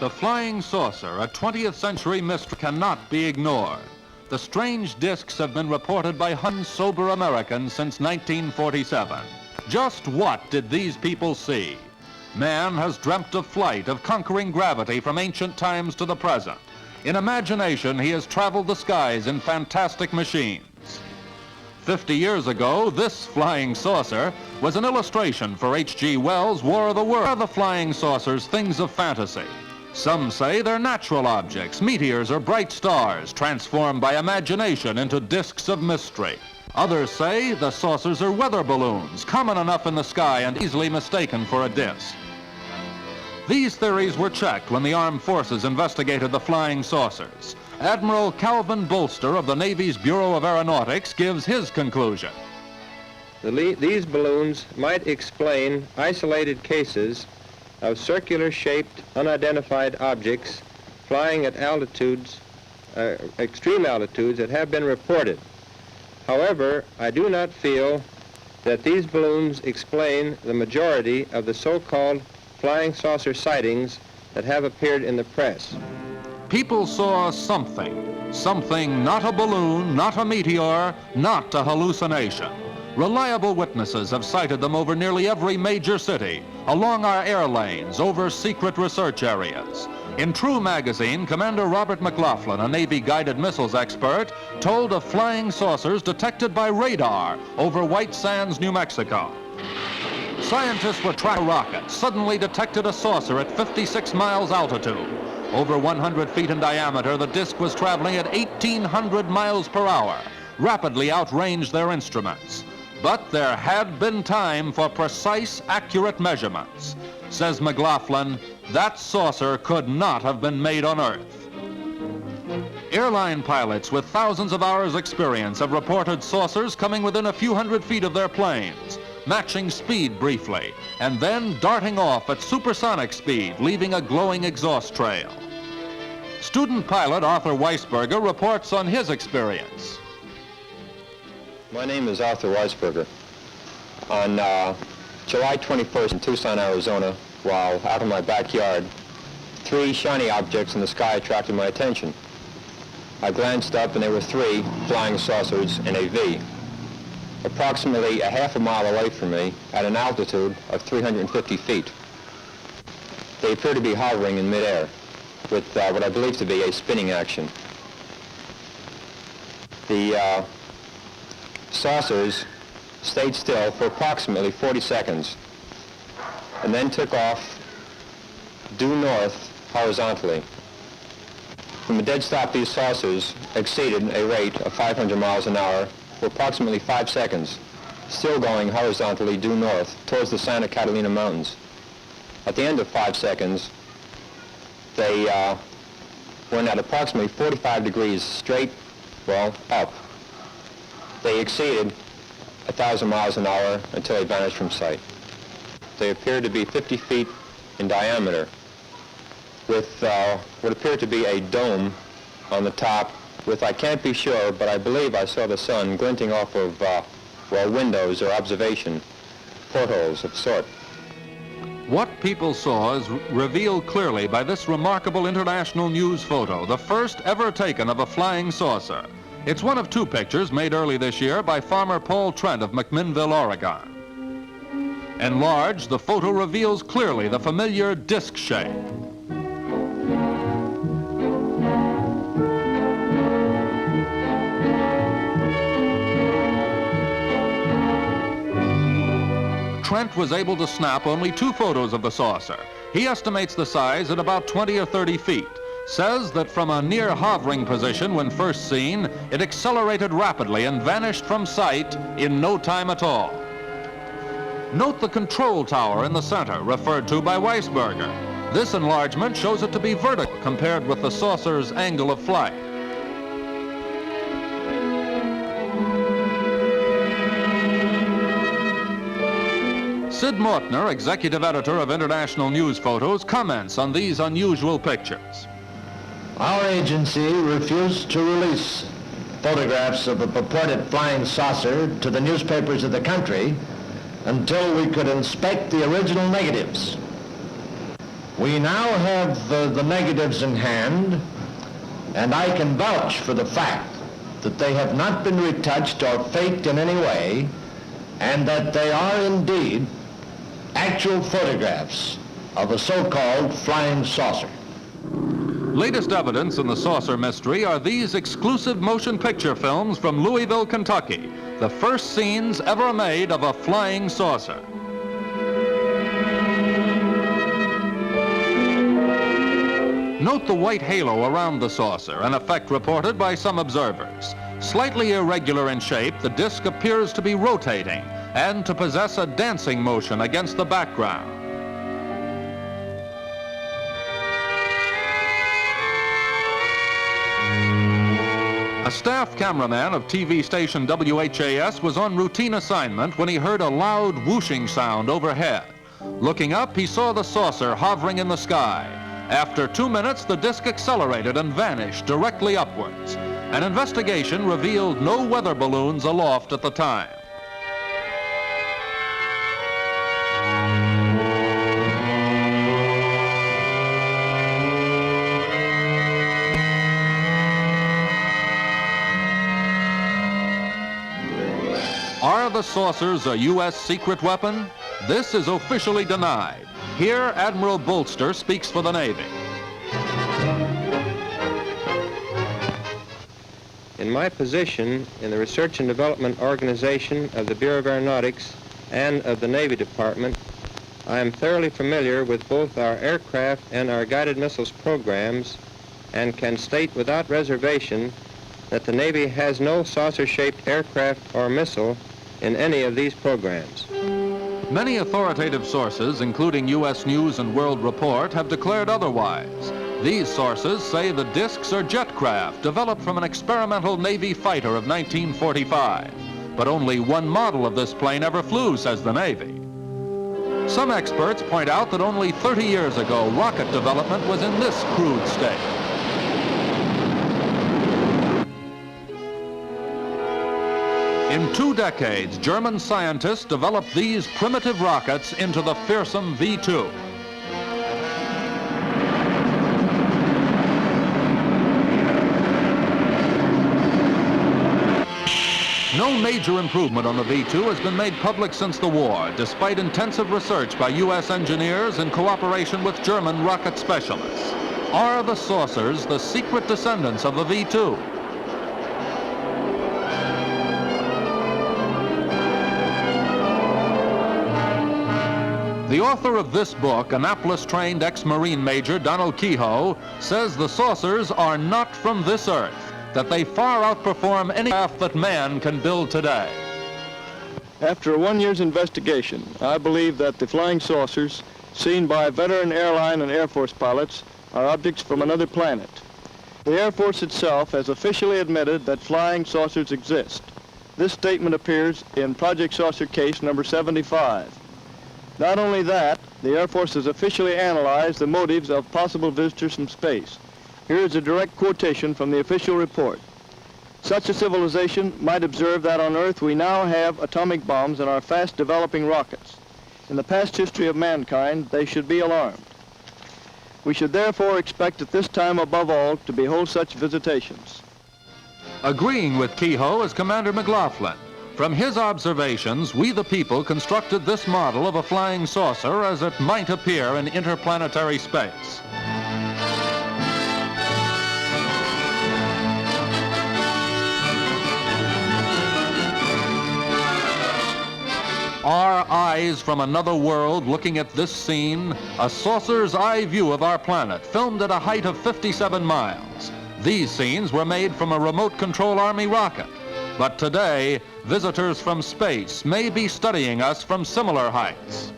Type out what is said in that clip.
The flying saucer, a 20th century mystery, cannot be ignored. The strange discs have been reported by sober Americans since 1947. Just what did these people see? Man has dreamt of flight, of conquering gravity from ancient times to the present. In imagination, he has traveled the skies in fantastic machines. 50 years ago, this flying saucer was an illustration for H.G. Wells' War of the Worlds. Are the flying saucers things of fantasy? Some say they're natural objects, meteors or bright stars, transformed by imagination into discs of mystery. Others say the saucers are weather balloons, common enough in the sky and easily mistaken for a disc. These theories were checked when the armed forces investigated the flying saucers. Admiral Calvin Bolster of the Navy's Bureau of Aeronautics gives his conclusion. These balloons might explain isolated cases of circular-shaped, unidentified objects flying at altitudes, extreme altitudes that have been reported. However, I do not feel that these balloons explain the majority of the so-called flying saucer sightings that have appeared in the press. People saw something not a balloon, not a meteor, not a hallucination. Reliable witnesses have cited them over nearly every major city, along our air lanes, over secret research areas. In True magazine, Commander Robert McLaughlin, a Navy guided missiles expert, told of flying saucers detected by radar over White Sands, New Mexico. Scientists were tracking a rocket, suddenly detected a saucer at 56 miles altitude. Over 100 feet in diameter, the disk was traveling at 1,800 miles per hour, rapidly outranged their instruments. But there had been time for precise, accurate measurements. Says McLaughlin, that saucer could not have been made on Earth. Airline pilots with thousands of hours' experience have reported saucers coming within a few hundred feet of their planes, matching speed briefly, and then darting off at supersonic speed, leaving a glowing exhaust trail. Student pilot Arthur Weisberger reports on his experience. My name is Arthur Weisberger. On July 21st in Tucson, Arizona, while out in my backyard, 3 shiny objects in the sky attracted my attention. I glanced up and there were 3 flying saucers in a V. Approximately a half a mile away from me at an altitude of 350 feet. They appear to be hovering in midair with what I believe to be a spinning action. The saucers stayed still for approximately 40 seconds and then took off due north horizontally. From a dead stop, these saucers exceeded a rate of 500 miles an hour for approximately 5 seconds, still going horizontally due north towards the Santa Catalina Mountains. At the end of 5 seconds, they went at approximately 45 degrees straight, well, up. They exceeded 1,000 miles an hour until they vanished from sight. They appeared to be 50 feet in diameter with what appeared to be a dome on the top with, I can't be sure, but I believe I saw the sun glinting off of, well, windows or observation portholes of sort. What people saw is revealed clearly by this remarkable international news photo, the first ever taken of a flying saucer. It's one of 2 pictures made early this year by farmer Paul Trent of McMinnville, Oregon. Enlarged, the photo reveals clearly the familiar disc shape. Trent was able to snap only 2 photos of the saucer. He estimates the size at about 20 or 30 feet. Says that from a near hovering position when first seen, it accelerated rapidly and vanished from sight in no time at all. Note the control tower in the center, referred to by Weisberger. This enlargement shows it to be vertical compared with the saucer's angle of flight. Sid Mortner, executive editor of International News Photos, comments on these unusual pictures. Our agency refused to release photographs of a purported flying saucer to the newspapers of the country until we could inspect the original negatives. We now have the negatives in hand, and I can vouch for the fact that they have not been retouched or faked in any way, and that they are indeed actual photographs of a so-called flying saucer. Latest evidence in the saucer mystery are these exclusive motion picture films from Louisville, Kentucky, the first scenes ever made of a flying saucer. Note the white halo around the saucer, an effect reported by some observers. Slightly irregular in shape, the disc appears to be rotating and to possess a dancing motion against the background. A staff cameraman of TV station WHAS was on routine assignment when he heard a loud whooshing sound overhead. Looking up, he saw the saucer hovering in the sky. After 2 minutes, the disc accelerated and vanished directly upwards. An investigation revealed no weather balloons aloft at the time. Are the saucers a U.S. secret weapon? This is officially denied. Here, Admiral Bolster speaks for the Navy. In my position in the Research and Development Organization of the Bureau of Aeronautics and of the Navy Department, I am thoroughly familiar with both our aircraft and our guided missiles programs and can state without reservation that the Navy has no saucer-shaped aircraft or missile in any of these programs. Many authoritative sources, including U.S. News and World Report, have declared otherwise. These sources say the discs are jet craft developed from an experimental Navy fighter of 1945. But only one model of this plane ever flew, says the Navy. Some experts point out that only 30 years ago, rocket development was in this crude state. In 2 decades, German scientists developed these primitive rockets into the fearsome V-2. No major improvement on the V-2 has been made public since the war, despite intensive research by U.S. engineers in cooperation with German rocket specialists. Are the saucers the secret descendants of the V-2? The author of this book, Annapolis-trained ex-Marine Major Donald Keyhoe, says the saucers are not from this earth, that they far outperform any craft that man can build today. After a 1 year's investigation, I believe that the flying saucers seen by veteran airline and Air Force pilots are objects from another planet. The Air Force itself has officially admitted that flying saucers exist. This statement appears in Project Saucer Case number 75. Not only that, the Air Force has officially analyzed the motives of possible visitors from space. Here is a direct quotation from the official report. Such a civilization might observe that on Earth we now have atomic bombs and are fast developing rockets. In the past history of mankind, they should be alarmed. We should therefore expect at this time above all to behold such visitations. Agreeing with Keyhoe is Commander McLaughlin. From his observations, we the people constructed this model of a flying saucer as it might appear in interplanetary space. Are eyes from another world looking at this scene? A saucer's eye view of our planet, filmed at a height of 57 miles. These scenes were made from a remote control Army rocket. But today, visitors from space may be studying us from similar heights.